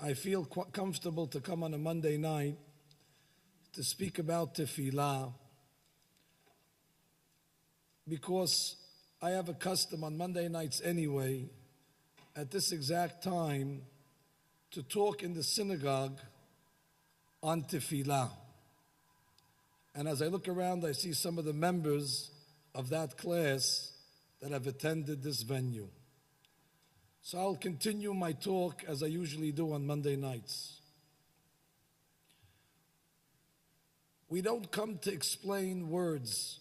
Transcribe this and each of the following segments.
I feel quite comfortable to come on a Monday night to speak about Tefillah because I have a custom on Monday nights anyway, at this exact time, to talk in the synagogue on Tefillah. And as I look around, I see some of the members of that class that have attended this venue. So I'll continue my talk as I usually do on Monday nights. We don't come to explain words.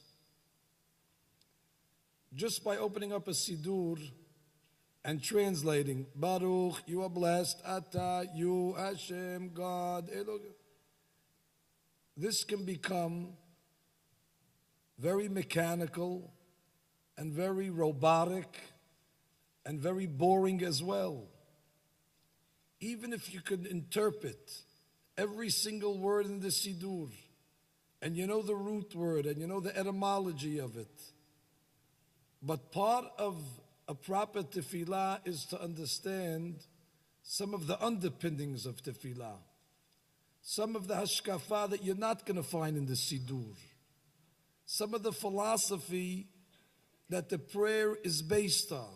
Just by opening up a Siddur and translating, Baruch, you are blessed, Ata, you, Hashem, God, Elohim. This can become very mechanical and very robotic and very boring as well. Even if you could interpret every single word in the Siddur, and you know the root word, and you know the etymology of it, but part of a proper tefillah is to understand some of the underpinnings of tefillah, some of the hashkafa that you're not going to find in the Siddur, some of the philosophy that the prayer is based on.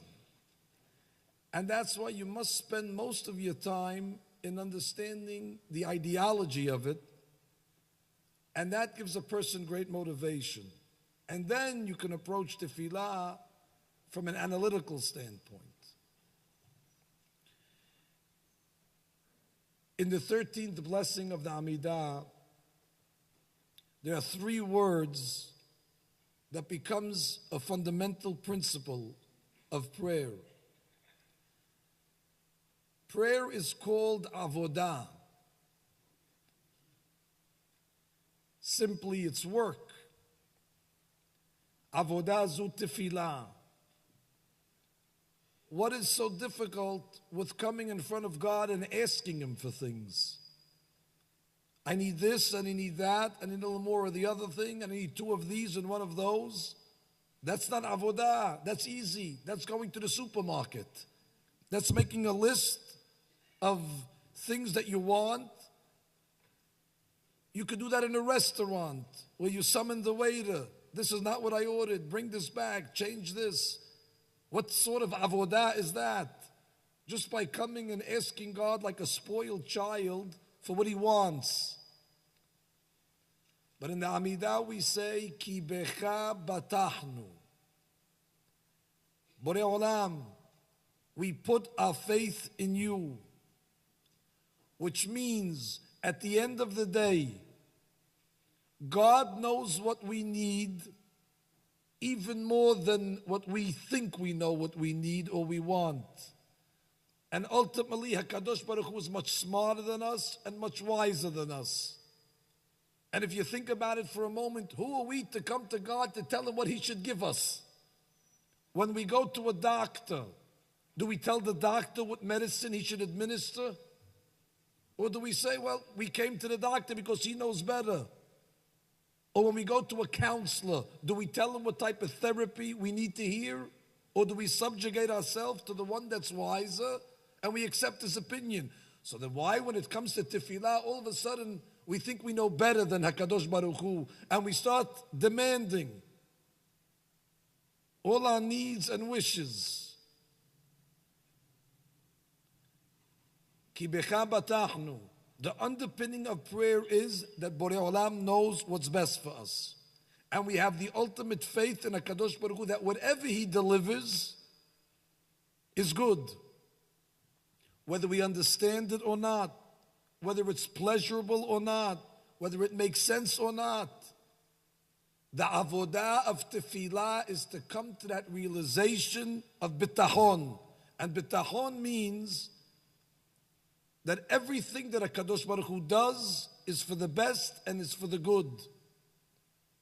And that's why you must spend most of your time in understanding the ideology of it, and that gives a person great motivation. And then you can approach tefillah from an analytical standpoint. In the 13th blessing of the Amidah, there are 3 words that becomes a fundamental principle of prayer. Prayer is called avodah. Simply, it's work. Avodah zu tefillah. What is so difficult with coming in front of God and asking Him for things? I need this, and I need that, and I need a little more of the other thing, and I need 2 of these and 1 of those. That's not avodah. That's easy. That's going to the supermarket. That's making a list of things that you want. You could do that in a restaurant where you summon the waiter. This is not what I ordered. Bring this back. Change this. What sort of avodah is that? Just by coming and asking God like a spoiled child for what He wants. But in the Amidah we say, Ki becha batachnu. Borei Olam, we put our faith in You. Which means, at the end of the day, God knows what we need even more than what we think we know what we need or we want. And ultimately, HaKadosh Baruch Hu is much smarter than us and much wiser than us. And if you think about it for a moment, who are we to come to God to tell Him what He should give us? When we go to a doctor, do we tell the doctor what medicine he should administer? Or do we say, well, we came to the doctor because he knows better? Or when we go to a counselor, do we tell him what type of therapy we need to hear? Or do we subjugate ourselves to the one that's wiser and we accept his opinion? So then why, when it comes to tefillah, all of a sudden we think we know better than HaKadosh Baruch Hu, and we start demanding all our needs and wishes? Ki becha batachnu. The underpinning of prayer is that Borei Olam knows what's best for us. And we have the ultimate faith in HaKadosh Baruch Hu that whatever He delivers is good. Whether we understand it or not, whether it's pleasurable or not, whether it makes sense or not. The avodah of tefillah is to come to that realization of bitachon. And bitachon means that everything that HaKadosh Baruch Hu does is for the best and is for the good.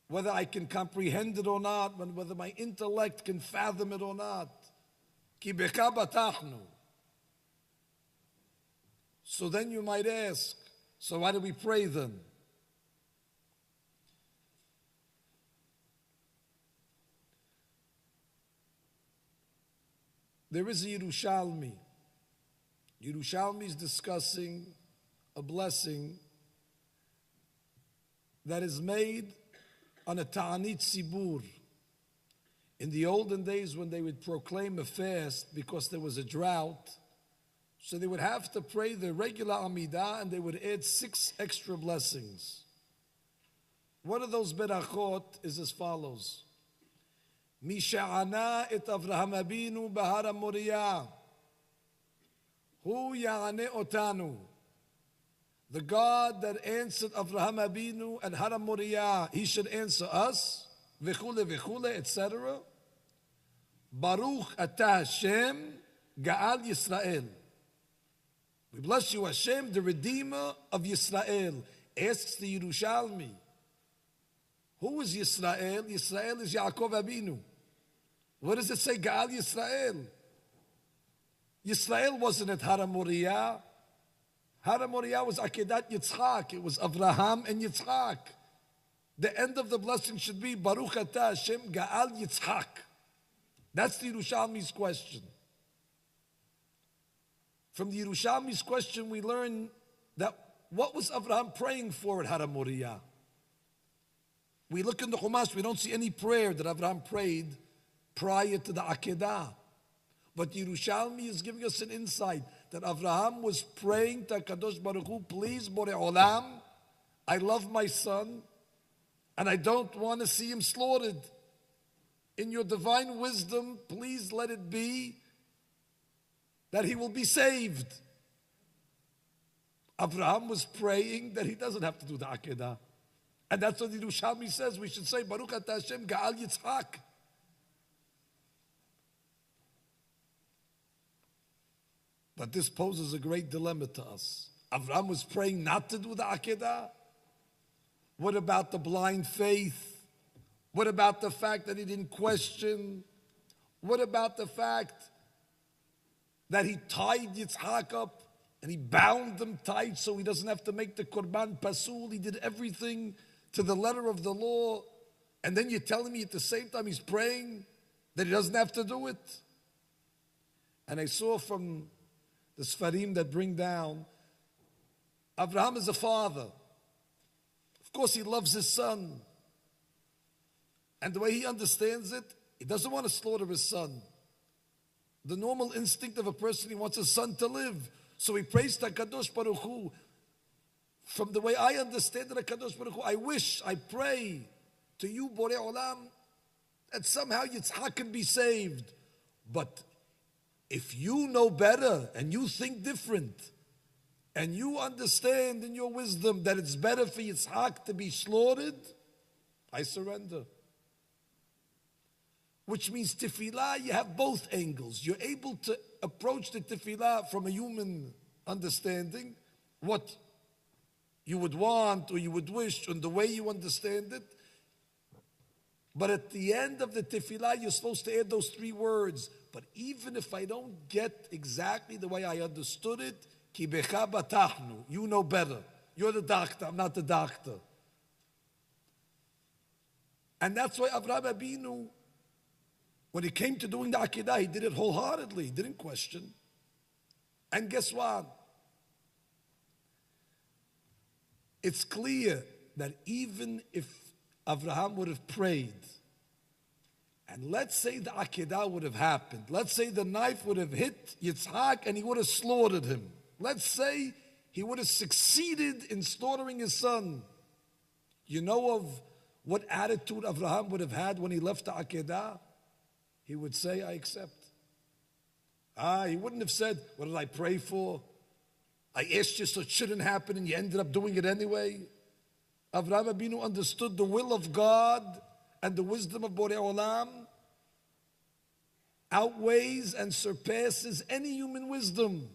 Whether I can comprehend it or not, whether my intellect can fathom it or not. Ki becha batachnu. So then you might ask, so why do we pray then? There is a Yerushalmi. Yerushalmi is discussing a blessing that is made on a ta'anit tzibur. In the olden days when they would proclaim a fast because there was a drought, so they would have to pray the regular Amidah and they would add 6 extra blessings. One of those berachot is as follows. Misha'ana et Avraham Abinu Bahara Moriah. Hu ya'ane otanu. The God that answered Avraham Abinu at Har Moriah, he should answer us. V'chule v'chule, etc. Baruch atah Hashem Ga'al Yisrael. We bless you, Hashem, the Redeemer of Yisrael. Asks the Yerushalmi. Who is Yisrael? Yisrael is Yaakob Abinu. What does it say, Ga'al Yisrael? Yisrael wasn't at Har Moriah. Har Moriah was Akedat Yitzchak. It was Avraham and Yitzchak. The end of the blessing should be Baruch atah Hashem Ga'al Yitzchak. That's the Yerushalmi's question. From the Yerushalmi's question, we learn that what was Avraham praying for at Har Moriah? We look in the Chumash, we don't see any prayer that Avraham prayed prior to the Akedah. But Yerushalmi is giving us an insight that Avraham was praying to HaKadosh Baruch Hu, please, Borei Olam, I love my son, and I don't want to see him slaughtered. In your divine wisdom, please let it be that he will be saved. Avraham was praying that he doesn't have to do the Akedah. And that's what the Yerushalmi says. We should say, Baruch atah Hashem Ga'al Yitzchak. But this poses a great dilemma to us. Avraham was praying not to do the Akedah. What about the blind faith? What about the fact that he didn't question? What about the fact that he tied Yitzhak up and he bound him tight so he doesn't have to make the Korban Pasul? He did everything to the letter of the law. And then you're telling me at the same time he's praying that he doesn't have to do it? And I saw from the Sfarim that bring down, Avraham is a father. Of course, he loves his son. And the way he understands it, he doesn't want to slaughter his son. The normal instinct of a person, he wants his son to live. So he prays to HaKadosh Baruch Hu. From the way I understand it, HaKadosh Baruch Hu, I pray to you, Borei Olam, that somehow Yitzhak can be saved. But if you know better and you think different, and you understand in your wisdom that it's better for Yitzhak to be slaughtered, I surrender. Which means tefillah, you have both angles. You're able to approach the tefillah from a human understanding, what you would want or you would wish, and the way you understand it. But at the end of the tefillah, you're supposed to add those 3 words. But even if I don't get exactly the way I understood it, ki becha batachnu, you know better. You're the doctor, I'm not the doctor. And that's why Avraham Abinu, when he came to doing the Akedah, he did it wholeheartedly, he didn't question. And guess what? It's clear that even if Avraham would have prayed, and let's say the Akedah would have happened, let's say the knife would have hit Yitzhak and he would have slaughtered him. Let's say he would have succeeded in slaughtering his son. You know of what attitude Avraham would have had when he left the Akedah? He would say, I accept. He wouldn't have said, what did I pray for? I asked you so it shouldn't happen and you ended up doing it anyway. Avraham Abinu understood the will of God and the wisdom of Borei Olam outweighs and surpasses any human wisdom.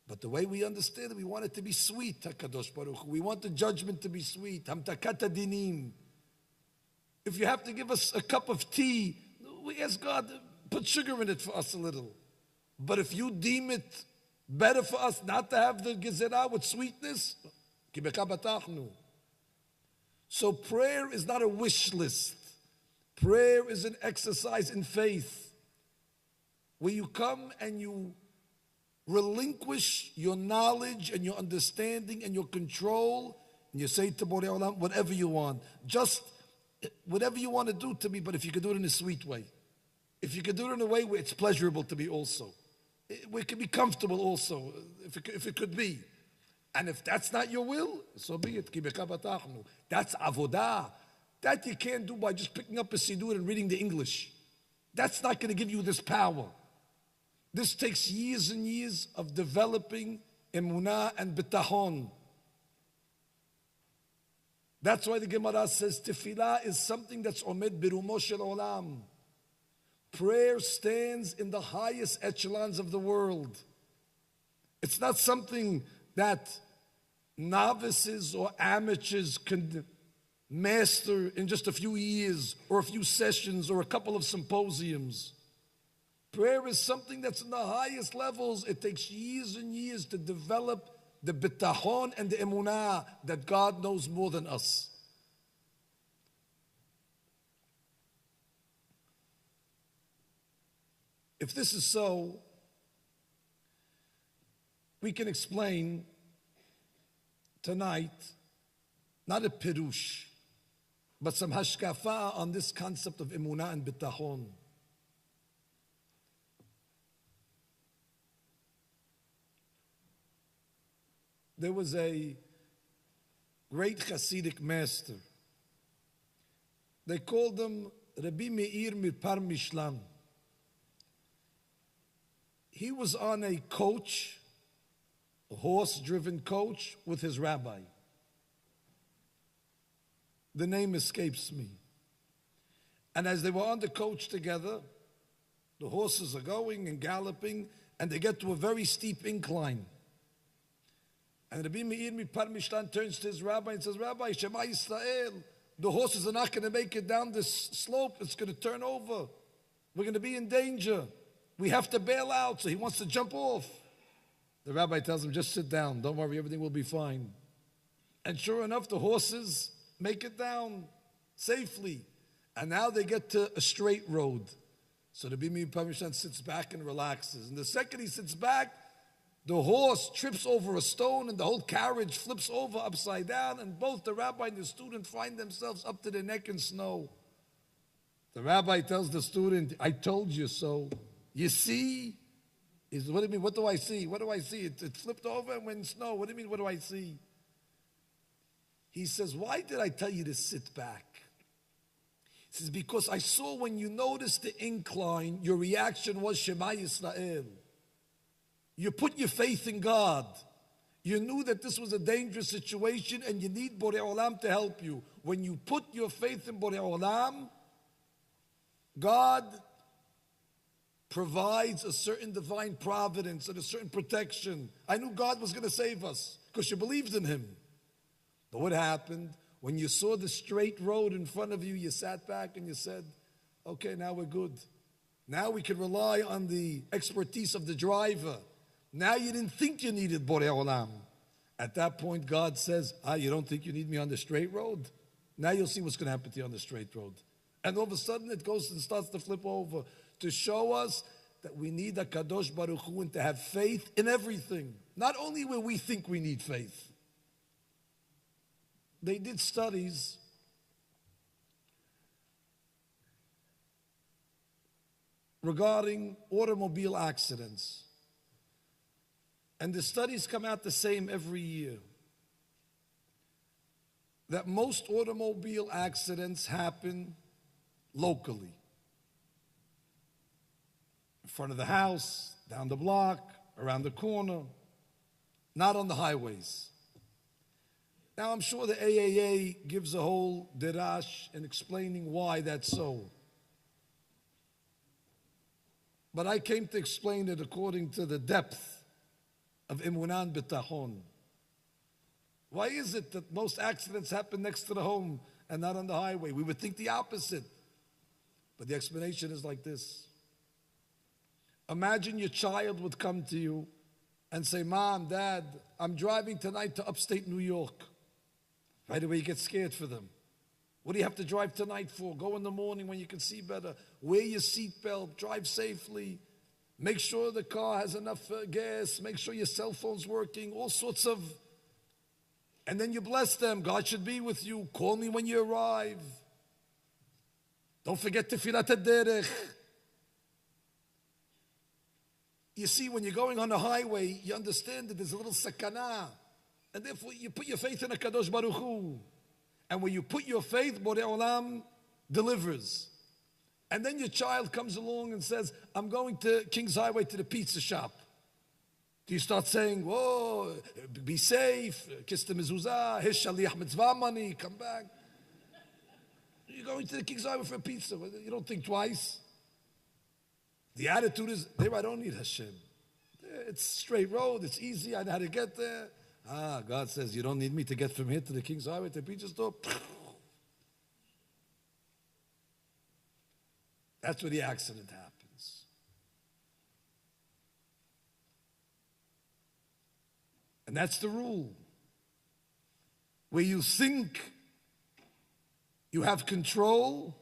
But the way we understand it, we want it to be sweet, HaKadosh Baruch Hu. We want the judgment to be sweet. Hamtakata dinim. If you have to give us a cup of tea, we ask God, put sugar in it for us a little. But if you deem it better for us not to have the gezerah with sweetness, ki becha batachnu. So prayer is not a wish list. Prayer is an exercise in faith, where you come and you relinquish your knowledge and your understanding and your control, and you say to Borei Olam, whatever you want. Just whatever you want to do to me, but if you could do it in a sweet way. If you could do it in a way where it's pleasurable to me also. We can be comfortable also, if it could be. And if that's not your will, so be it. That's avodah. That you can't do by just picking up a siddur and reading the English. That's not going to give you this power. This takes years and years of developing emunah and bitahon. That's why the Gemara says tefillah is something that's omed birumo shel olam. Prayer stands in the highest echelons of the world. It's not something that novices or amateurs can master in just a few years or a few sessions or a couple of symposiums. Prayer is something that's in the highest levels. It takes years and years to develop the bitahon and the emunah that God knows more than us. If this is so, we can explain tonight not a pirush, but some hashkafa on this concept of emunah and bitahon. There was a great Hasidic master. They called him Rabbi Meir Mirpar Mishlan. He was on a coach, a horse-driven coach, with his rabbi. The name escapes me. And as they were on the coach together, the horses are going and galloping, and they get to a very steep incline. And Rabbi Meir Mirpar Mishlan turns to his rabbi and says, Rabbi, Shema Yisrael, the horses are not going to make it down this slope. It's going to turn over. We're going to be in danger. We have to bail out. So he wants to jump off. The rabbi tells him, just sit down. Don't worry, everything will be fine. And sure enough, the horses make it down safely. And now they get to a straight road. So the Rabbi Meir Mirpar Mishlan sits back and relaxes. And the second he sits back, the horse trips over a stone and the whole carriage flips over upside down, and both the rabbi and the student find themselves up to their neck in snow. The rabbi tells the student, I told you so. You see? He says, what do you mean? What do I see? What do I see? It flipped over and went in snow. What do you mean, what do I see? He says, why did I tell you to sit back? He says, because I saw when you noticed the incline, your reaction was Shema Yisrael. You put your faith in God. You knew that this was a dangerous situation and you need Borei Olam to help you. When you put your faith in Borei Olam, God provides a certain divine providence and a certain protection. I knew God was going to save us because you believed in Him. But what happened? When you saw the straight road in front of you, you sat back and you said, okay, now we're good. Now we can rely on the expertise of the driver. Now you didn't think you needed Borei Olam. At that point, God says, you don't think you need me on the straight road? Now you'll see what's going to happen to you on the straight road. And all of a sudden it goes and starts to flip over to show us that we need a Kadosh Baruch Hu and to have faith in everything. Not only where we think we need faith. They did studies regarding automobile accidents. And the studies come out the same every year. That most automobile accidents happen locally. In front of the house, down the block, around the corner, not on the highways. Now I'm sure the AAA gives a whole dirash in explaining why that's so. But I came to explain it according to the depth of emunah bitachon. Why is it that most accidents happen next to the home and not on the highway? We would think the opposite. But the explanation is like this. Imagine your child would come to you and say, Mom, Dad, I'm driving tonight to upstate New York. Right away you get scared for them. What do you have to drive tonight for? Go in the morning when you can see better. Wear your seatbelt, drive safely. Make sure the car has enough gas. Make sure your cell phone's working. All sorts of... And then you bless them. God should be with you. Call me when you arrive. Don't forget Tefillah Derech. You see, when you're going on the highway, you understand that there's a little sakana. And therefore, you put your faith in a Kadosh Baruch Hu. And when you put your faith, Borei Olam delivers. And then your child comes along and says, I'm going to King's Highway to the pizza shop. Do you start saying, whoa, be safe, kiss the mezuzah, his shaliach mitzvah money, come back? You're going to the King's Highway for a pizza. You don't think twice. The attitude is, I don't need Hashem. It's straight road, it's easy, I know how to get there. God says, you don't need me to get from here to the King's Highway to the pizza store. That's where the accident happens. And that's the rule. Where you think you have control,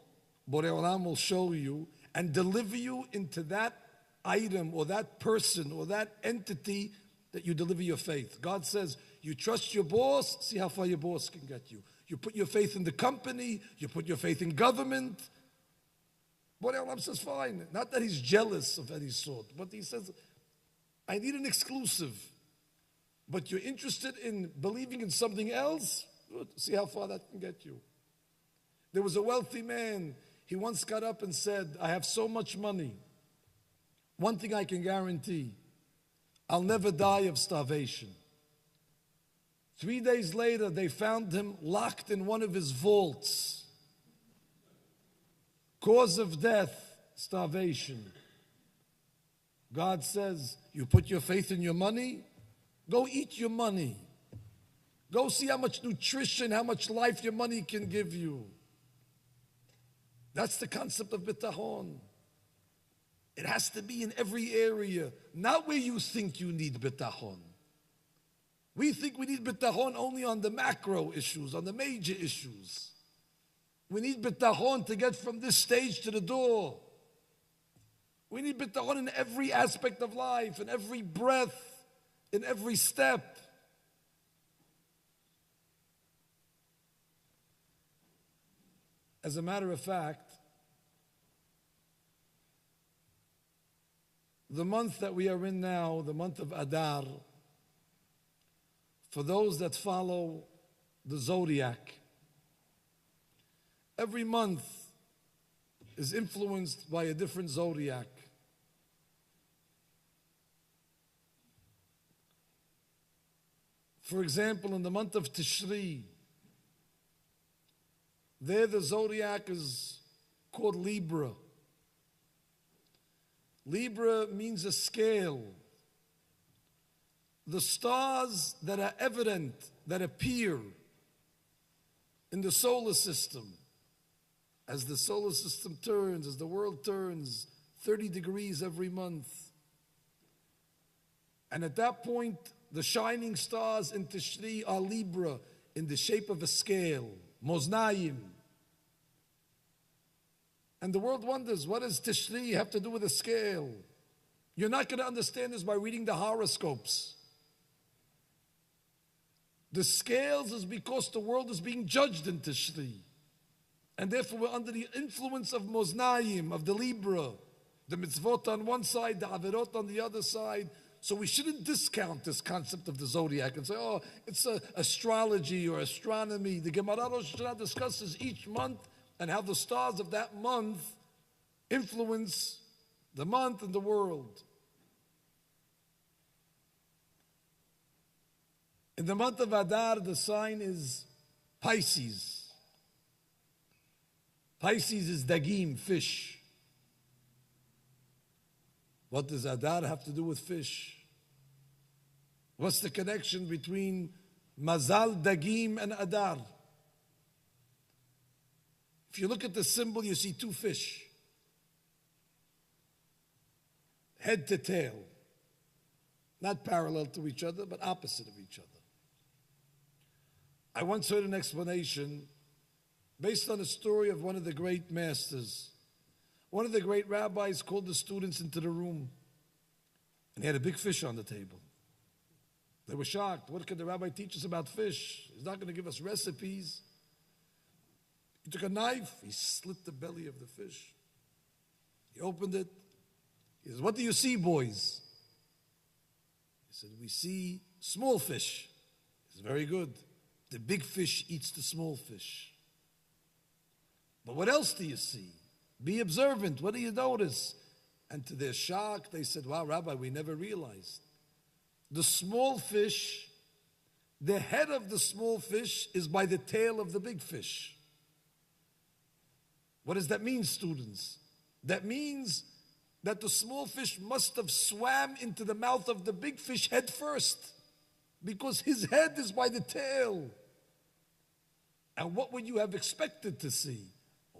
Borei Olam will show you and deliver you into that item or that person or that entity that you deliver your faith. God says, you trust your boss, see how far your boss can get you. You put your faith in the company, you put your faith in government. Borei Olam says, fine. Not that he's jealous of any sort, but he says, I need an exclusive. But you're interested in believing in something else? Good. See how far that can get you. There was a wealthy man. He once got up and said, I have so much money. One thing I can guarantee, I'll never die of starvation. 3 days later, they found him locked in one of his vaults. Cause of death, starvation. God says, you put your faith in your money, go eat your money. Go see how much nutrition, how much life your money can give you. That's the concept of bitachon. It has to be in every area, not where you think you need bitachon. We think we need bitachon only on the macro issues, on the major issues. We need bitachon to get from this stage to the door. We need bitachon in every aspect of life, in every breath, in every step. As a matter of fact, the month that we are in now, the month of Adar, for those that follow the zodiac, every month is influenced by a different zodiac. For example, in the month of Tishri, there the zodiac is called Libra. Libra means a scale. The stars that are evident, that appear in the solar system, as the solar system turns, as the world turns, 30 degrees every month. And at that point, the shining stars in Tishri are Libra in the shape of a scale, Moznayim. And the world wonders, what does Tishri have to do with a scale? You're not going to understand this by reading the horoscopes. The scales is because the world is being judged in Tishri. And therefore we're under the influence of Moznayim, of the Libra. The mitzvot on one side, the averot on the other side. So we shouldn't discount this concept of the zodiac and say, oh, it's astrology or astronomy. The Gemara Rosh Hashanah discusses each month and how the stars of that month influence the month and the world. In the month of Adar, the sign is Pisces. Pisces is dagim, fish. What does Adar have to do with fish? What's the connection between Mazal, Dagim, and Adar? If you look at the symbol, you see two fish. Head to tail. Not parallel to each other, but opposite of each other. I once heard an explanation based on a story of one of the great masters. One of the great rabbis called the students into the room And he had a big fish on the table. They were shocked. What could the rabbi teach us about fish? He's not going to give us recipes. He took a knife, he slit the belly of the fish. He opened it. He says, "What do you see, boys?" He said, "We see small fish." He said, "Very good. The big fish eats the small fish. But what else do you see? Be observant. What do you notice?" And to their shock, they said, "Wow, Rabbi, we never realized. The small fish, the head of the small fish is by the tail of the big fish." What does that mean, students? That means that the small fish must have swam into the mouth of the big fish head first, because his head is by the tail. And what would you have expected to see?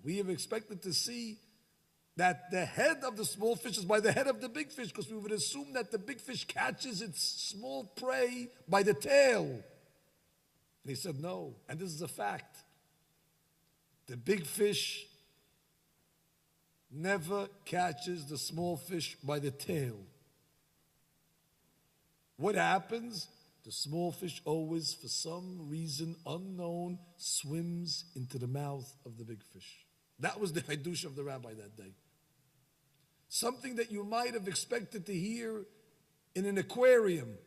We have expected to see that the head of the small fish is by the head of the big fish, because we would assume that the big fish catches its small prey by the tail. And he said no, and this is a fact. The big fish never catches the small fish by the tail. What happens? The small fish always, for some reason unknown, swims into the mouth of the big fish. That was the chidush of the rabbi that day. Something that you might have expected to hear in an aquarium.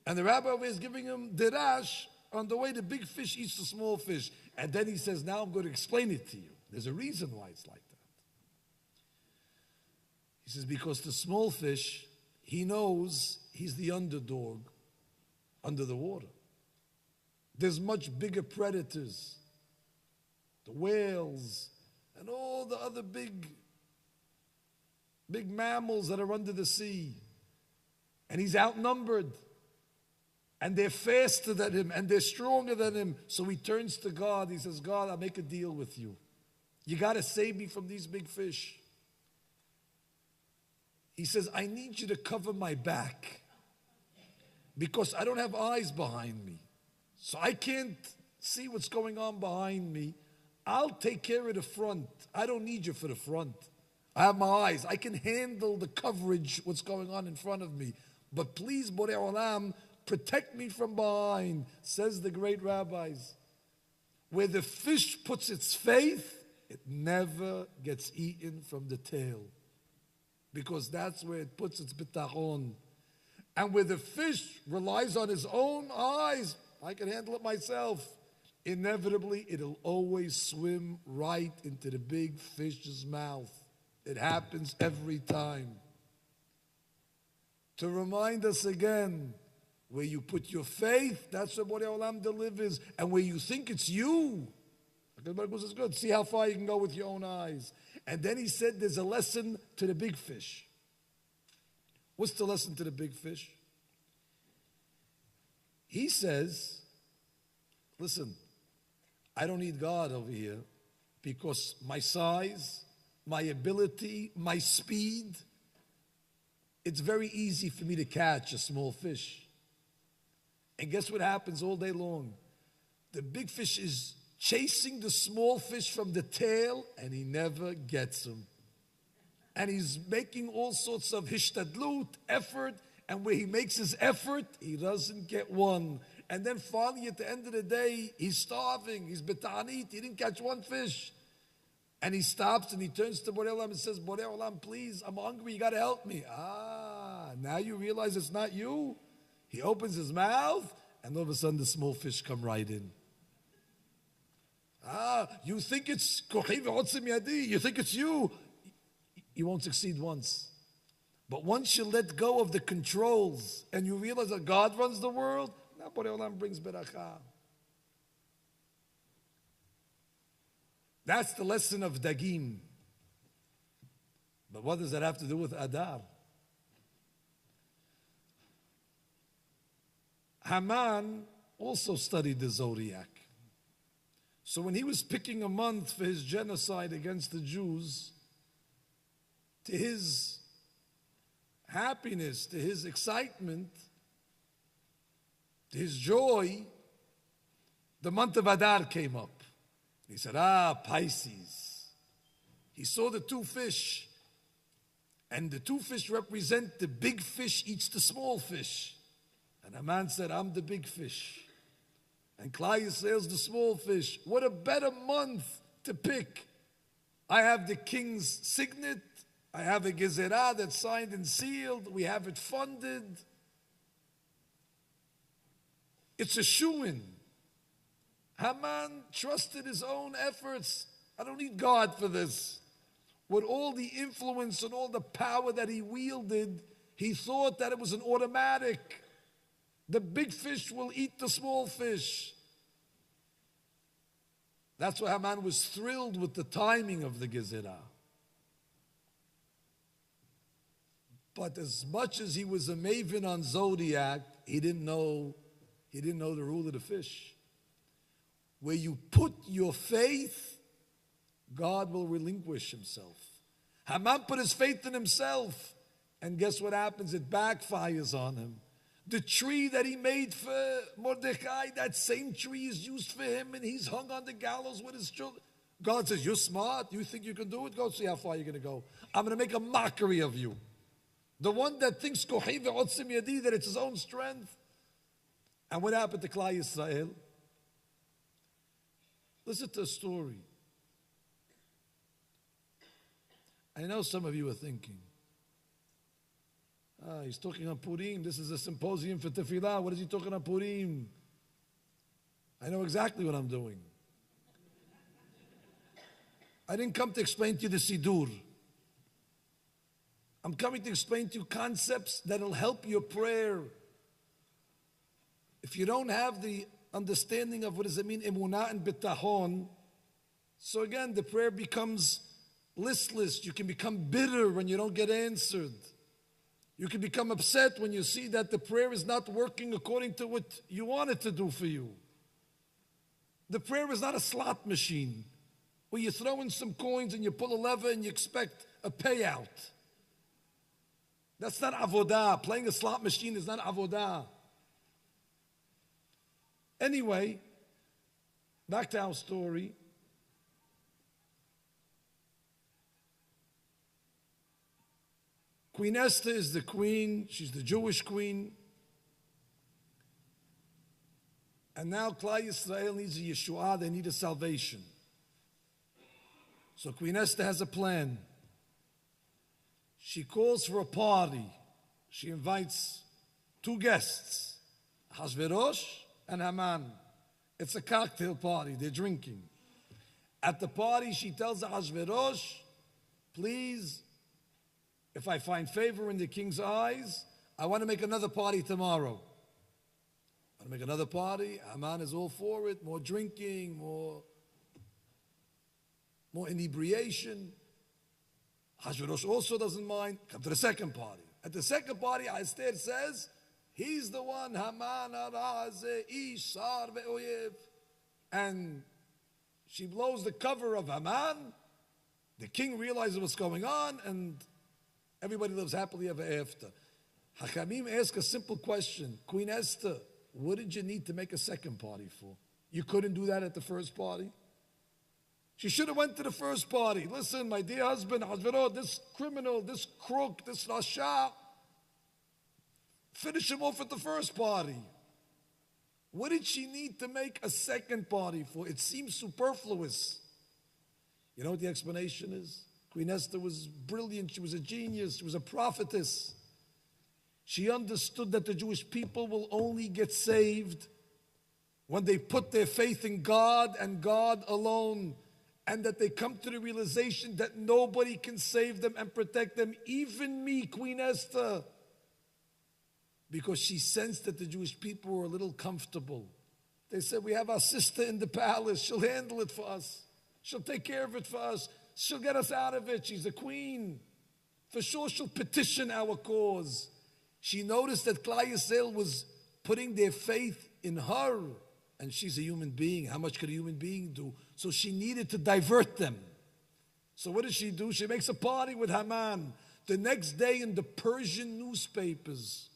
And the rabbi is giving him derash on the way the big fish eats the small fish. And then he says, "Now I'm going to explain it to you. There's a reason why it's like that." He says, because the small fish, he knows he's the underdog under the water. There's much bigger predators, the whales, and all the other big mammals that are under the sea. And he's outnumbered. And they're faster than him, and they're stronger than him. So he turns to God. He says, "God, I'll make a deal with you. You got to save me from these big fish." He says, "I need you to cover my back, because I don't have eyes behind me. So I can't see what's going on behind me. I'll take care of the front. I don't need you for the front. I have my eyes. I can handle the coverage, what's going on in front of me. But please, Borei Olam, protect me from behind," says the great rabbis. Where the fish puts its faith, it never gets eaten from the tail, because that's where it puts its bitachon. And where the fish relies on his own eyes, "I can handle it myself," inevitably it'll always swim right into the big fish's mouth. It happens every time. To remind us again, where you put your faith, that's what Borei Olam delivers. And where you think it's you, it's good. See how far you can go with your own eyes. And then he said there's a lesson to the big fish. What's the lesson to the big fish? He says, "Listen, I don't need God over here, because my size, my ability, my speed, it's very easy for me to catch a small fish." And guess what happens all day long? The big fish is chasing the small fish from the tail, and he never gets him. And he's making all sorts of hishtadlut, effort, and where he makes his effort, he doesn't get one. And then finally, at the end of the day, he's starving, he's betanit, he didn't catch one fish. And he stops and he turns to Borei Olam and says, "Borei Olam, please, I'm hungry, you got to help me." Now you realize it's not you? He opens his mouth, and all of a sudden the small fish come right in. You think it's kochi ve'otzim yadi, you think it's you. You won't succeed once. But once you let go of the controls and you realize that God runs the world, now Borei Olam brings beracha. That's the lesson of Dagim. But what does that have to do with Adar? Haman also studied the zodiac. So when he was picking a month for his genocide against the Jews, to his happiness, to his excitement, to his joy, the month of Adar came up. He said, Pisces. He saw the two fish, And the two fish represent the big fish eats the small fish. And Haman said, I'm the big fish. And Klal Yisrael's the small fish. What a better month to pick. I have the king's signet. I have a gezerah that's signed and sealed. We have it funded. It's a shoo-in. Haman trusted his own efforts. I don't need God for this. With all the influence and all the power that he wielded, he thought that it was an automatic. The big fish will eat the small fish. That's why Haman was thrilled with the timing of the gezerah. But as much as he was a maven on zodiac, he didn't know the rule of the fish. Where you put your faith, God will relinquish himself. Haman put his faith in himself, and guess what happens? It backfires on him. The tree that he made for Mordecai, that same tree is used for him, and he's hung on the gallows with his children. God says, you're smart. You think you can do it? Go see how far you're going to go. I'm going to make a mockery of you. The one that thinks that it's his own strength. And what happened to Klal Yisrael? Listen to the story. I know some of you are thinking, he's talking on Purim. This is a symposium for Tefillah. What is he talking on Purim? I know exactly what I'm doing. I didn't come to explain to you the Sidur. I'm coming to explain to you concepts that will help your prayer. If you don't have the understanding of what does it mean, emunah and bitahon, so again, the prayer becomes listless. You can become bitter when you don't get answered. You can become upset when you see that the prayer is not working according to what you want it to do for you. The prayer is not a slot machine where you throw in some coins and you pull a lever and you expect a payout. That's not avodah. Playing a slot machine is not avodah. Anyway, back to our story. Queen Esther is the queen. She's the Jewish queen. And now Klal Yisrael needs a Yeshua. They need a salvation. So Queen Esther has a plan. She calls for a party. She invites two guests, Hashverosh and Haman. It's a cocktail party. They're drinking. At the party, she tells Hashverosh, please, if I find favor in the king's eyes, I want to make another party tomorrow. I want to make another party. Haman is all for it. More drinking, more inebriation. Hashverosh also doesn't mind. Come to the second party. At the second party, Esther says, he's the one, Haman Araze Ish Sar Ve'oyev. And she blows the cover of Haman. The king realizes what's going on, and everybody lives happily ever after. Hachamim ask a simple question. Queen Esther, what did you need to make a second party for? You couldn't do that at the first party? She should have went to the first party. Listen, my dear husband, this criminal, this crook, this rasha, finish him off at the first party. What did she need to make a second party for? It seems superfluous. You know what the explanation is? Queen Esther was brilliant. She was a genius. She was a prophetess. She understood that the Jewish people will only get saved when they put their faith in God and God alone, and that they come to the realization that nobody can save them and protect them, even me, Queen Esther. Because she sensed that the Jewish people were a little comfortable. They said, we have our sister in the palace. She'll handle it for us. She'll take care of it for us. She'll get us out of it. She's a queen. For sure she'll petition our cause. She noticed that Klal Yisrael was putting their faith in her. And she's a human being. How much could a human being do? So she needed to divert them. So what does she do? She makes a party with Haman. The next day in the Persian newspapers,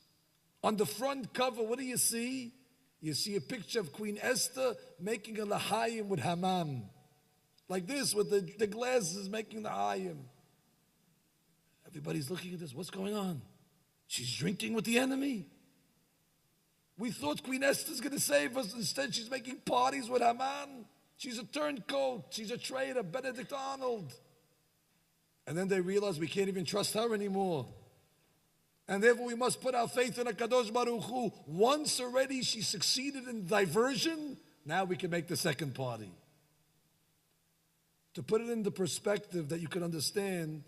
on the front cover, what do you see? You see a picture of Queen Esther making a lahayim with Haman. Like this, with the glasses making the hayim. Everybody's looking at this. What's going on? She's drinking with the enemy. We thought Queen Esther's going to save us. Instead, she's making parties with Haman. She's a turncoat. She's a traitor, Benedict Arnold. And then they realize we can't even trust her anymore. And therefore we must put our faith in HaKadosh Baruch Hu. Once already she succeeded in diversion, now we can make the second party. To put it in the perspective that you can understand,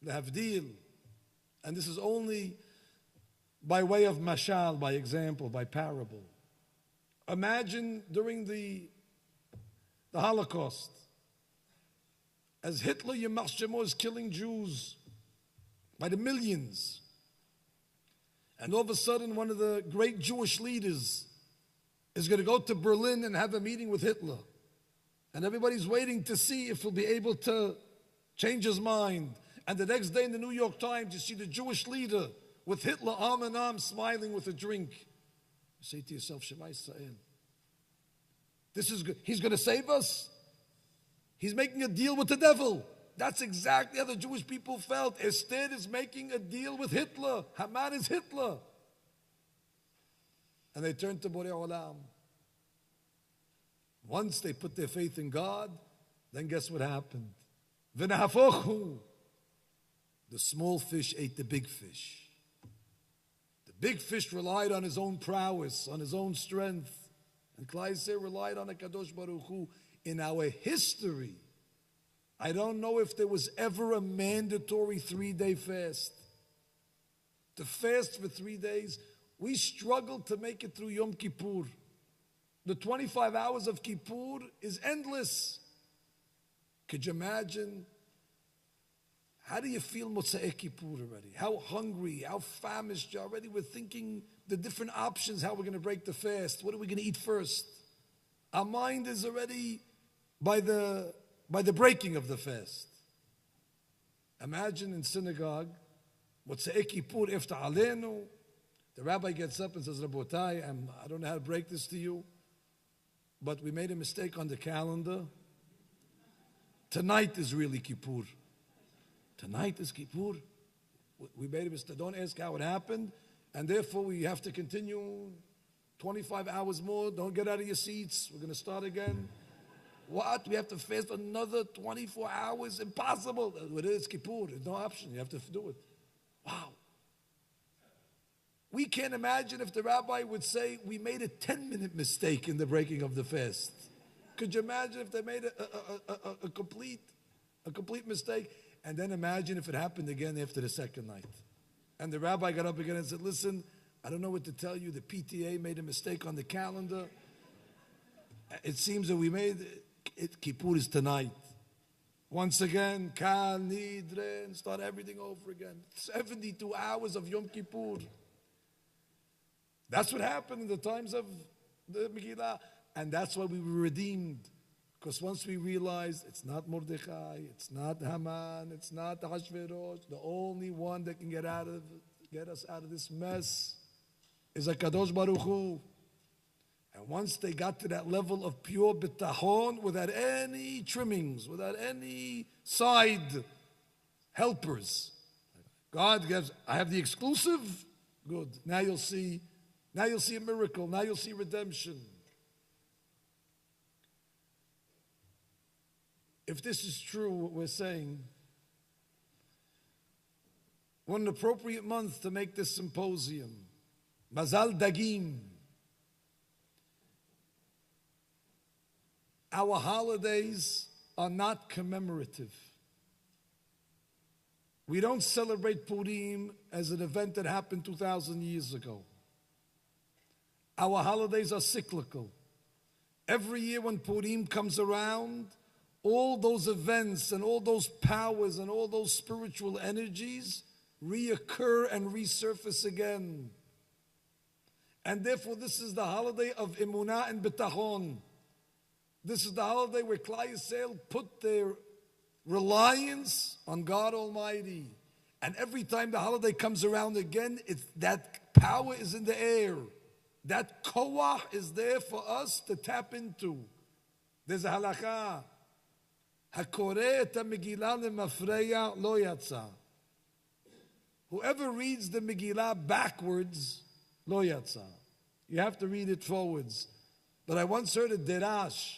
the Havdil, and this is only by way of mashal, by example, by parable. Imagine during the Holocaust, as Hitler, Yamach Shemo, is killing Jews by the millions. And all of a sudden, one of the great Jewish leaders is going to go to Berlin and have a meeting with Hitler. And everybody's waiting to see if he'll be able to change his mind. And the next day in the New York Times, you see the Jewish leader with Hitler arm in arm smiling with a drink. You say to yourself, Shema Yisrael, this is good. He's going to save us? He's making a deal with the devil. That's exactly how the Jewish people felt. Esther is making a deal with Hitler. Haman is Hitler. And they turned to Borei Olam. Once they put their faith in God, then guess what happened? V'nahafochu. The small fish ate the big fish. The big fish relied on his own prowess, on his own strength. And Klal Yisrael relied on HaKadosh Baruch Hu. In our history, I don't know if there was ever a mandatory 3-day fast. To fast for 3 days, we struggled to make it through Yom Kippur. The 25 hours of Kippur is endless. Could you imagine? How do you feel Motzei Kippur already? How hungry, how famished you already? We're thinking the different options, how we're going to break the fast. What are we going to eat first? Our mind is already by the breaking of the fast. Imagine in synagogue, Motzei Kippur Ifta Aleinu, the rabbi gets up and says, Rabotai, I don't know how to break this to you, but we made a mistake on the calendar. Tonight is really Kippur. Tonight is Kippur. We made a mistake. Don't ask how it happened, and therefore we have to continue 25 hours more. Don't get out of your seats. We're going to start again. What? We have to fast another 24 hours? Impossible. It is Kippur. There's no option. You have to do it. Wow. We can't imagine if the rabbi would say, we made a 10-minute mistake in the breaking of the fast. Could you imagine if they made a complete mistake? And then imagine if it happened again after the second night. And the rabbi got up again and said, listen, I don't know what to tell you. The PTA made a mistake on the calendar. It seems that we made it. Kippur is tonight. Once again, Kal Nidre, and start everything over again. 72 hours of Yom Kippur. That's what happened in the times of the Megillah. And that's why we were redeemed. Because once we realized it's not Mordechai, it's not Haman, it's not Hashverosh, the only one that can get us out of this mess is HaKadosh Baruch Hu. And once they got to that level of pure bitachon, without any trimmings, without any side helpers, God gives, I have the exclusive, good. Now you'll see a miracle, now you'll see redemption. If this is true, what we're saying, what an appropriate month to make this symposium. Mazal Dagim. Our holidays are not commemorative. We don't celebrate Purim as an event that happened 2,000 years ago. Our holidays are cyclical. Every year when Purim comes around, all those events and all those powers and all those spiritual energies reoccur and resurface again. And therefore this is the holiday of Emunah and Bitachon. This is the holiday where Klal Yisrael put their reliance on God Almighty. And every time the holiday comes around again, that power is in the air. That koach is there for us to tap into. There's a halakha. Hakoreh et ha-Megillah lemafreya lo yatsa. Whoever reads the Megillah backwards, lo yatsa. You have to read it forwards. But I once heard a derash.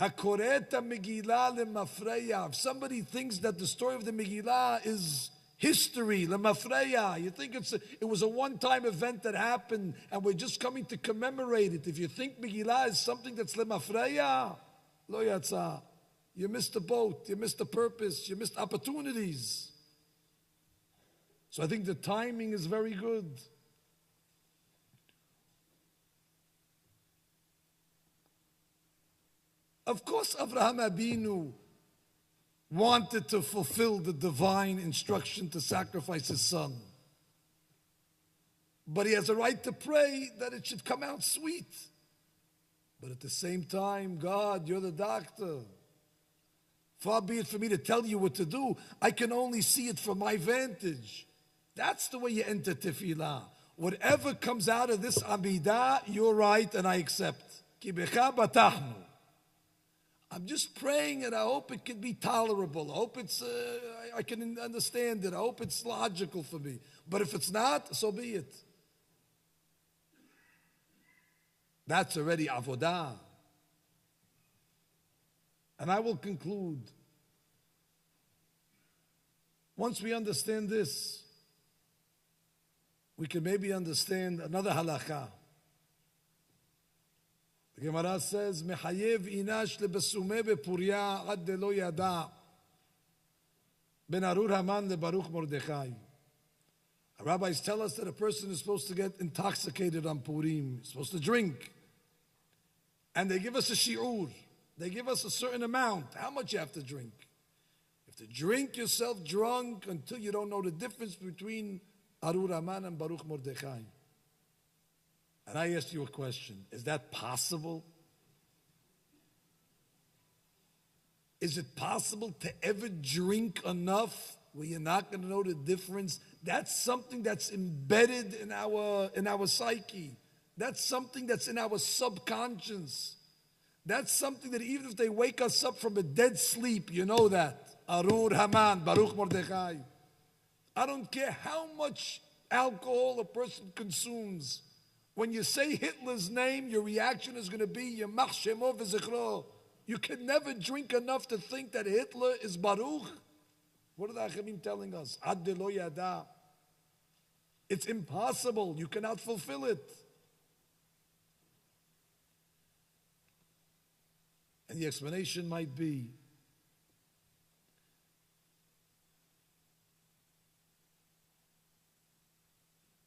Hakoreta Megillah lemafreya. If somebody thinks that the story of the Megillah is history, lemafreya, you think it was a one-time event that happened and we're just coming to commemorate it. If you think Megillah is something that's lemafreya, lo yatsa. You missed the boat, you missed the purpose, you missed opportunities. So I think the timing is very good. Of course, Avraham Abinu wanted to fulfill the divine instruction to sacrifice his son. But he has a right to pray that it should come out sweet. But at the same time, God, you're the doctor. Far be it for me to tell you what to do. I can only see it from my vantage. That's the way you enter tefillah. Whatever comes out of this amidah, you're right and I accept. Ki becha batachnu. I'm just praying and I hope it can be tolerable. I hope I can understand it. I hope it's logical for me. But if it's not, so be it. That's already avodah. And I will conclude. Once we understand this, we can maybe understand another halakha. The Gemara says, "Mechayev inash lebesume bepurya ad lo yada ben Arur Haman leBaruch Mordechai." Rabbis tell us that a person is supposed to get intoxicated on Purim, he's supposed to drink, and they give us a shi'ur. They give us a certain amount, how much you have to drink. You have to drink yourself drunk until you don't know the difference between Arur Haman and Baruch Mordechai. And I asked you a question. Is that possible? Is it possible to ever drink enough where you're not going to know the difference? That's something that's embedded in our psyche. That's something that's in our subconscious. That's something that even if they wake us up from a dead sleep, you know that. Arur Haman, Baruch Mordechai. I don't care how much alcohol a person consumes. When you say Hitler's name, your reaction is going to be Yemach Shemo v'zichro. You can never drink enough to think that Hitler is Baruch. What are the Achamim telling us? Ad de lo yada. It's impossible. You cannot fulfill it. And the explanation might be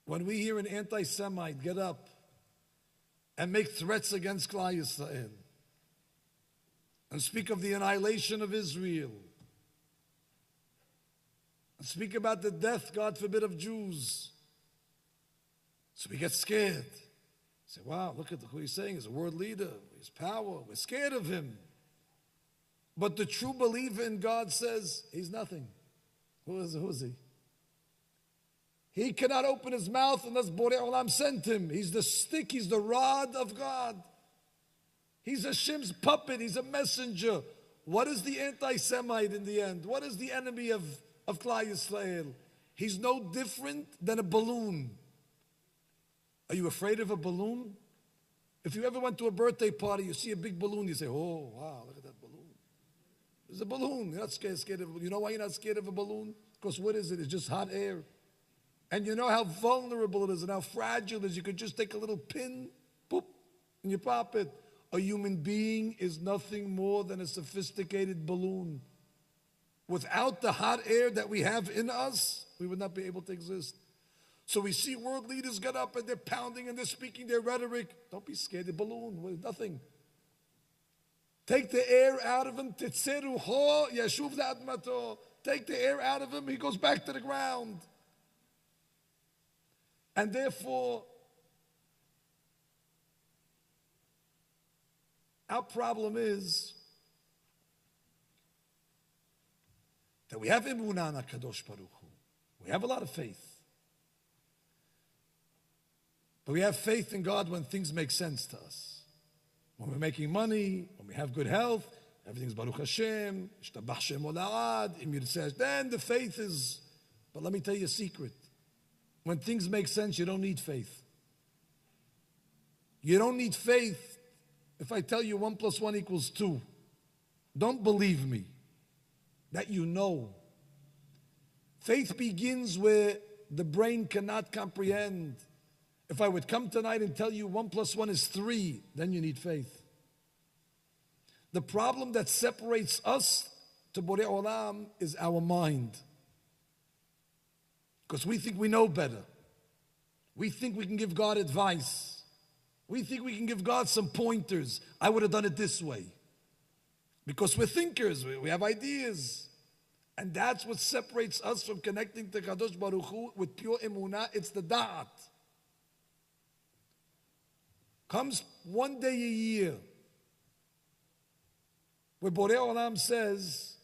when we hear an anti-Semite get up and make threats against Klal Yisrael and speak of the annihilation of Israel and speak about the death, God forbid, of Jews, so we get scared. Say, wow, look at who he's saying. He's a world leader. He's power. We're scared of him. But the true believer in God says he's nothing. Who is he? He cannot open his mouth unless Borei Olam sent him. He's the stick, he's the rod of God. He's Hashem's puppet, he's a messenger. What is the anti-Semite in the end? What is the enemy of Klal Yisrael? He's no different than a balloon. Are you afraid of a balloon? If you ever went to a birthday party, you see a big balloon, you say, oh, wow, look at that balloon. There's a balloon. You're not scared of a balloon. You know why you're not scared of a balloon? Because what is it? It's just hot air. And you know how vulnerable it is and how fragile it is. You could just take a little pin, boop, and you pop it. A human being is nothing more than a sophisticated balloon. Without the hot air that we have in us, we would not be able to exist. So we see world leaders get up and they're pounding and they're speaking their rhetoric. Don't be scared, the balloon, nothing. Take the air out of him. Take the air out of him, he goes back to the ground. And therefore, our problem is that we have emunah na Kadosh Baruch Hu. We have a lot of faith. But we have faith in God when things make sense to us. When we're making money, when we have good health, everything's Baruch Hashem, Ishtabach Shem Ola'ad, Im Yirzeh, then the faith is But let me tell you a secret. When things make sense, you don't need faith. You don't need faith if I tell you 1 + 1 = 2. Don't believe me. That you know. Faith begins where the brain cannot comprehend. If I would come tonight and tell you 1 + 1 is 3, then you need faith. The problem that separates us to Borei Olam is our mind. Because we think we know better. We think we can give God advice. We think we can give God some pointers. I would have done it this way. Because we're thinkers, we have ideas. And that's what separates us from connecting to Kadosh Baruch Hu with pure emunah. It's the da'at. Comes one day a year where Borei Olam says,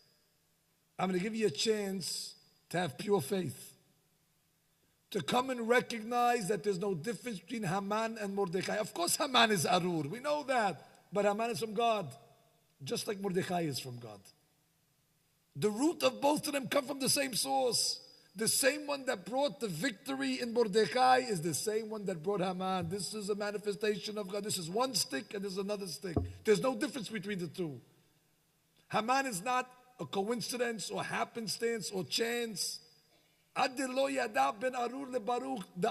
I'm going to give you a chance to have pure faith. To come and recognize that there's no difference between Haman and Mordechai. Of course Haman is Arur, we know that. But Haman is from God, just like Mordechai is from God. The root of both of them come from the same source. The same one that brought the victory in Mordechai is the same one that brought Haman. This is a manifestation of God. This is one stick and this is another stick. There's no difference between the two. Haman is not a coincidence or happenstance or chance. The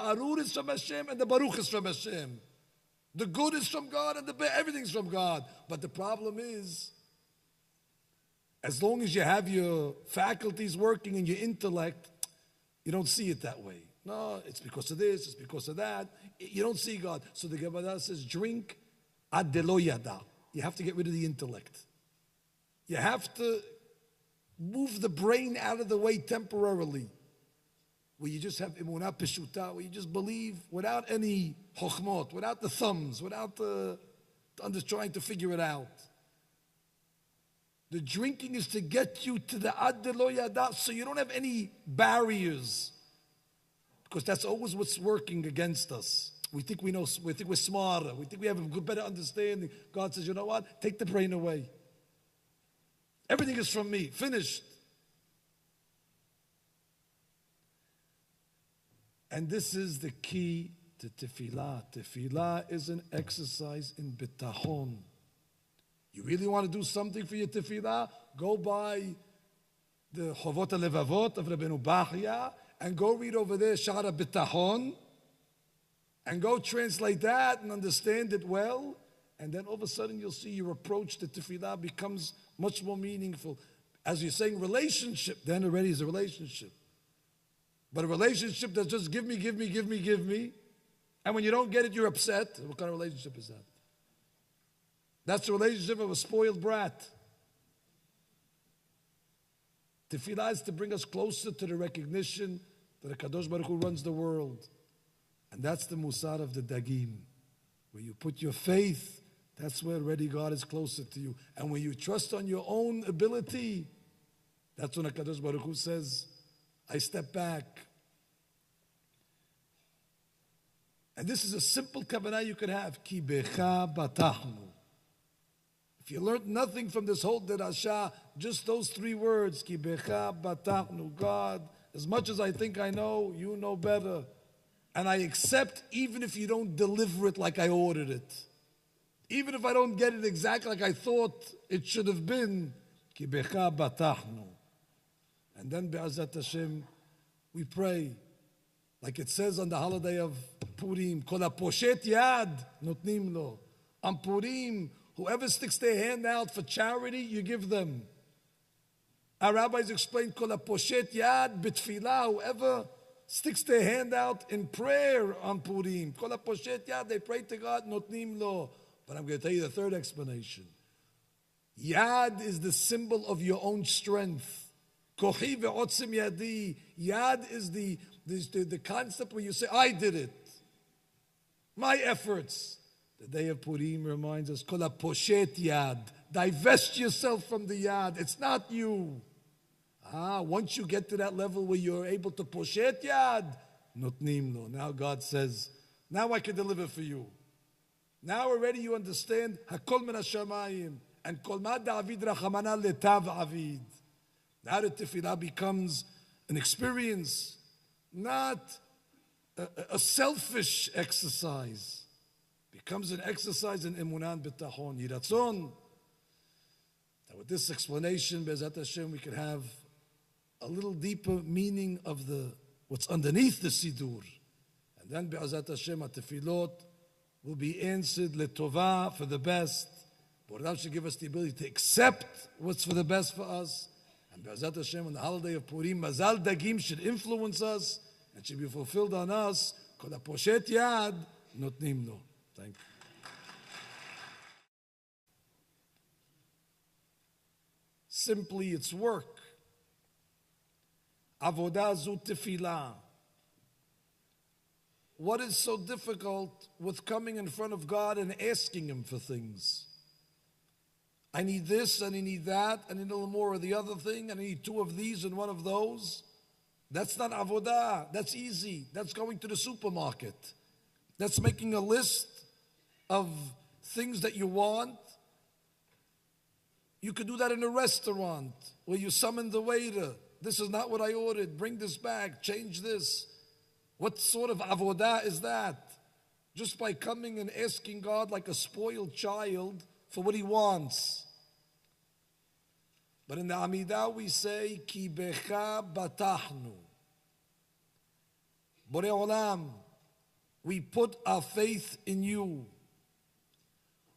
Arur is from Hashem and the Baruch is from Hashem. The good is from God and everything's from God. But the problem is, as long as you have your faculties working and your intellect, you don't see it that way. No, it's because of this, it's because of that. You don't see God. So the Gemara says, drink ad delo yada. You have to get rid of the intellect. You have to move the brain out of the way temporarily. Where you just have emunah peshuta, where you just believe without any chokhmot, without the thumbs, without the trying to figure it out. The drinking is to get you to the ad delo yada, so you don't have any barriers. Because that's always what's working against us. We think we know, we think we're smarter, we think we have a good, better understanding. God says, you know what? Take the brain away. Everything is from me, finished. And this is the key to tefillah. Tefillah is an exercise in bitachon. You really want to do something for your tefillah? Go by the Chovot HaLevavot of Rabbeinu Bachya and go read over there Shara Bitachon and go translate that and understand it well. And then all of a sudden you'll see your approach to tefillah becomes much more meaningful. As you're saying relationship, then already is a relationship. But a relationship that's just give me, give me, give me, give me. And when you don't get it, you're upset. What kind of relationship is that? That's the relationship of a spoiled brat. Tefillah is to bring us closer to the recognition that HaKadosh Baruch Hu runs the world. And that's the musar of the dagim. Where you put your faith, that's where already God is closer to you. And when you trust on your own ability, that's when HaKadosh Baruch Hu says, I step back. And this is a simple kavanah you could have. Ki becha batachnu. If you learned nothing from this whole derasha, just those 3 words, Ki becha batachnu, God, as much as I think I know, you know better. And I accept even if you don't deliver it like I ordered it. Even if I don't get it exactly like I thought it should have been, Ki becha batachnu. And then Be'ezrat Hashem, we pray, like it says on the holiday of Purim, Kol ha'poshet yad notnim lo. On Purim, whoever sticks their hand out for charity, you give them. Our rabbis explain, Kol ha'poshet yad b'tfilah, whoever sticks their hand out in prayer on Purim. Kol ha'poshet yad, they pray to God, notnim lo. But I'm going to tell you the third explanation. Yad is the symbol of your own strength. Kochi ve'otzim yadi. Yad is the concept where you say, I did it. My efforts. The day of Purim reminds us, Kol ha'poshet yad. Divest yourself from the yad. It's not you. Once you get to that level where you're able to poshet yad, notnim lo. Now God says, now I can deliver for you. Now already you understand, Hakol min hashamayim. And Kol ma David rachamana letav avid. Now the tefillah becomes an experience, not a selfish exercise. Becomes an exercise in emunah and bitachon, yiratzon. That with this explanation, Be'ezat Hashem, we could have a little deeper meaning of what's underneath the Sidur. And then Be'ezat Hashem, tefillot will be answered letovah, for the best. Boradam should give us the ability to accept what's for the best for us. And Be'ezat Hashem, on the holiday of Purim, Mazal Dagim should influence us and should be fulfilled on us. Kol haposhet yad notnim lo. Thank you. Simply, it's work. Avodah zu tefillah. What is so difficult with coming in front of God and asking Him for things? I need this and I need that, and I need a little more of the other thing, and I need two of these and one of those. That's not avodah. That's easy. That's going to the supermarket. That's making a list of things that you want. You could do that in a restaurant where you summon the waiter. This is not what I ordered. Bring this back. Change this. What sort of avodah is that? Just by coming and asking God like a spoiled child for what He wants. But in the Amidah we say, Ki becha batachnu. Borei Olam, we put our faith in You.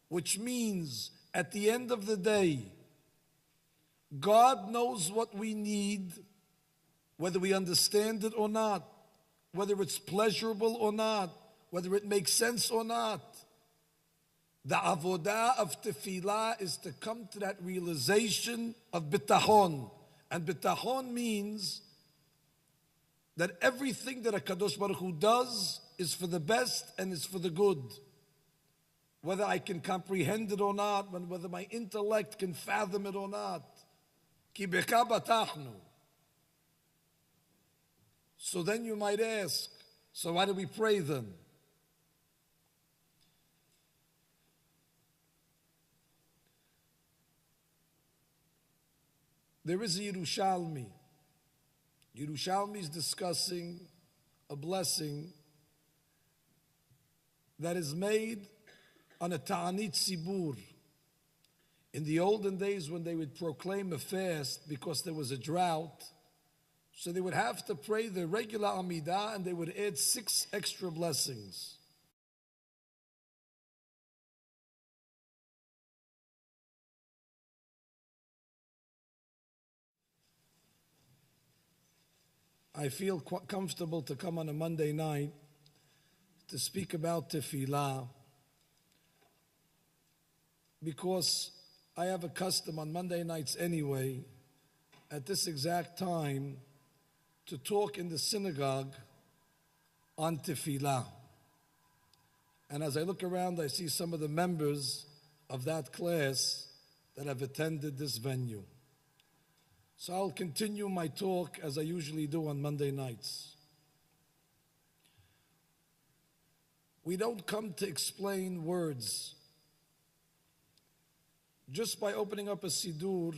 Which means, at the end of the day, God knows what we need, whether we understand it or not, whether it's pleasurable or not, whether it makes sense or not. The avodah of tefillah is to come to that realization of bitachon. And bitachon means that everything that HaKadosh Baruch Hu does is for the best and is for the good. Whether I can comprehend it or not, whether my intellect can fathom it or not. Ki becha batachnu. So then you might ask, so why do we pray then? There is a Yerushalmi. Yerushalmi is discussing a blessing that is made on a ta'anit tzibur. In the olden days when they would proclaim a fast because there was a drought, so they would have to pray the regular Amidah and they would add 6 extra blessings. I feel quite comfortable to come on a Monday night to speak about tefillah because I have a custom on Monday nights anyway, at this exact time, to talk in the synagogue on tefillah. And as I look around, I see some of the members of that class that have attended this venue. So I'll continue my talk as I usually do on Monday nights. We don't come to explain words. Just by opening up a Sidur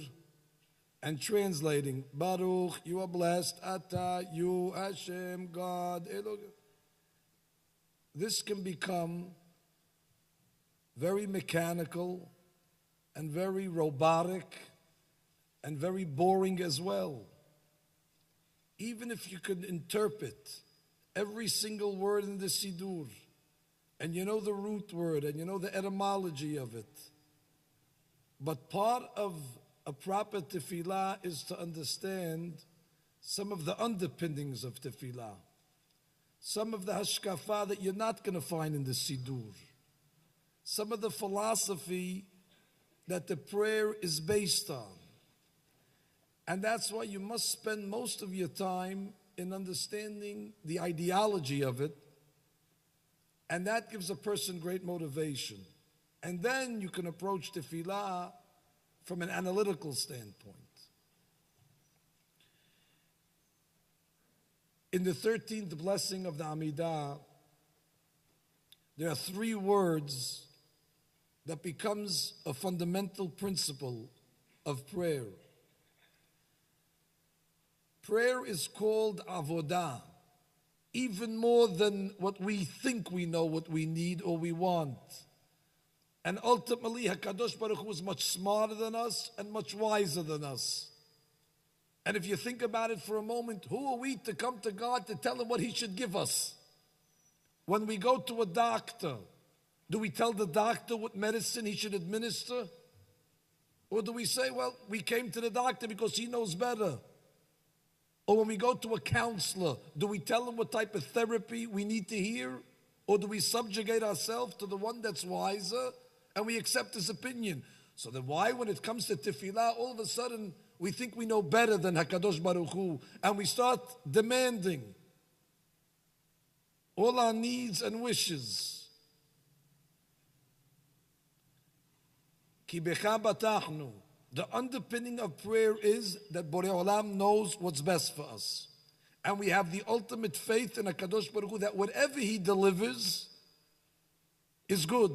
and translating, Baruch, you are blessed, Ata, you, Hashem, God, Elohim. This can become very mechanical and very robotic and very boring as well. Even if you could interpret every single word in the Sidur, and you know the root word, and you know the etymology of it, but part of a proper tefillah is to understand some of the underpinnings of tefillah, some of the hashkafa that you're not going to find in the Sidur, some of the philosophy that the prayer is based on. And that's why you must spend most of your time in understanding the ideology of it, and that gives a person great motivation. And then you can approach tefillah from an analytical standpoint. In the 13th blessing of the Amidah, there are 3 words that becomes a fundamental principle of prayer. prayer is called avodah, even more than what we think we know what we need or we want. And ultimately, HaKadosh Baruch Hu is much smarter than us and much wiser than us. And if you think about it for a moment, who are we to come to God to tell Him what He should give us? When we go to a doctor, do we tell the doctor what medicine he should administer? Or do we say, well, we came to the doctor because he knows better? Or when we go to a counselor, do we tell him what type of therapy we need to hear? Or do we subjugate ourselves to the one that's wiser and we accept his opinion? So then why, when it comes to tefillah, all of a sudden we think we know better than HaKadosh Baruch Hu, and we start demanding all our needs and wishes? Ki becha batachnu. The underpinning of prayer is that Borei Olam knows what's best for us. And we have the ultimate faith in HaKadosh Baruch Hu that whatever He delivers is good.